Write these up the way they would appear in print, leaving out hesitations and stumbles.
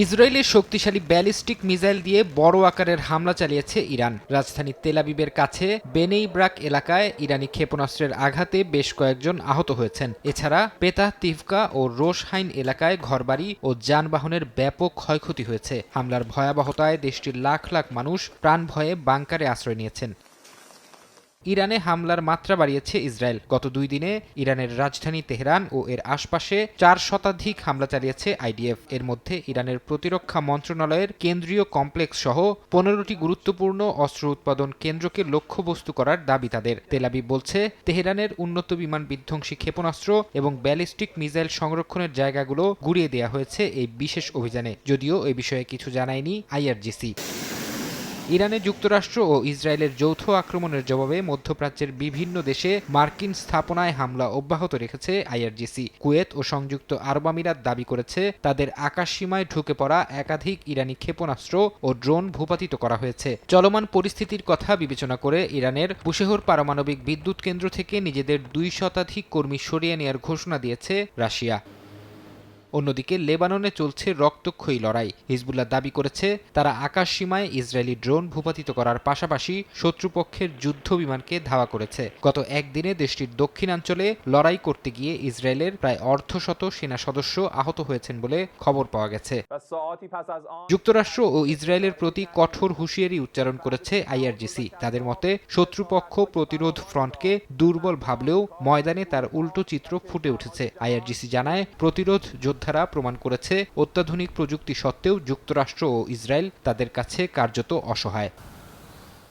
ইসরায়েলের শক্তিশালী ballistic missile দিয়ে বড় আকারের হামলা চালিয়েছে ইরান। রাজধানী তেল আবিবের কাছে বেনেই ব্রাক এলাকায় ইরানি ক্ষেপণাস্ত্রের আঘাতে বেশ কয়েকজন আহত হয়েছেন। এছাড়া পেতাহ তিভকা ও রোশহাইন এলাকায় ঘরবাড়ি ও যানবাহনের ব্যাপক ক্ষয়ক্ষতি হয়েছে। হামলার ভয়াবহতায় দেশটির লাখ লাখ মানুষ প্রাণ ভয়ে বাংকারে আশ্রয় নিয়েছেন। ইরানে হামলার মাত্রা বাড়িয়েছে ইসরায়েল। গত 2 দিনে ইরানের রাজধানী তেহরান ও এর আশপাশে 4 শতাধিক হামলা চালিয়েছে আইডিএফ। এর মধ্যে ইরানের প্রতিরক্ষা মন্ত্রণালয়ের কেন্দ্রীয় কমপ্লেক্স সহ 15টি গুরুত্বপূর্ণ অস্ত্র উৎপাদন কেন্দ্রকে লক্ষ্যবস্তু করার দাবি তাদের। তেল আবিব বলছে, তেহরানের উন্নত বিমান বিধ্বংসী ক্ষেপণাস্ত্র এবং ব্যালিস্টিক মিসাইল সংরক্ষণের জায়গাগুলো গুড়িয়ে দেওয়া হয়েছে এই বিশেষ অভিযানে, যদিও এ বিষয়ে কিছু জানায়নি আইআরজিসি। ইরানে যুক্তরাষ্ট্র ও ইসরায়েলের যৌথ আক্রমণের জবাবে মধ্যপ্রাচ্যের বিভিন্ন দেশে মার্কিন স্থাপনায় হামলা অব্যাহত রেখেছে আইআরজিসি। কুয়েত ও সংযুক্ত আরব আমিরাত দাবি করেছে তাদের আকাশসীমায় ঢুকে পড়া একাধিক ইরানি ক্ষেপণাস্ত্র ও ড্রোন ভূপাতিত করা হয়েছে। চলমান পরিস্থিতির কথা বিবেচনা করে ইরানের বুশেহর পারমাণবিক বিদ্যুৎ কেন্দ্র থেকে নিজেদের 2 শতাধিক কর্মী সরিয়ে নেয়ার ঘোষণা দিয়েছে রাশিয়া। অন্যদিকে লেবাননে চলছে রক্তক্ষয়ী লড়াই। হিজবুল্লাহ দাবি করেছে তারা আকাশসীমায় ইসরায়েলি ড্রোন ভূপাতিত করার পাশাপাশি শত্রুপক্ষের যুদ্ধ বিমানকে ধাওয়া করেছে। গত একদিনে দেশটির দক্ষিণাঞ্চলে লড়াই করতে গিয়ে ইসরায়েলের প্রায় অর্ধশত সেনা সদস্য আহত হয়েছেন বলে খবর পাওয়া গেছে। যুক্তরাষ্ট্র ও ইসরায়েলের প্রতি কঠোর হুঁশিয়ারি উচ্চারণ করেছে আইআরজিসি। তাদের মতে শত্রুপক্ষ প্রতিরোধ ফ্রন্টকে দুর্বল ভাবলেও ময়দানে তার উল্টো চিত্র ফুটে উঠেছে। আইআরজিসি জানায়, প্রতিরোধ যোদ্ধারা প্রমাণ করেছে অত্যাধুনিক প্রযুক্তি সত্ত্বেও যুক্তরাষ্ট্র ও ইসরায়েল তাদের কাছে কার্যত অসহায়।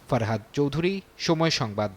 ফারহাদ চৌধুরী, সময় সংবাদ।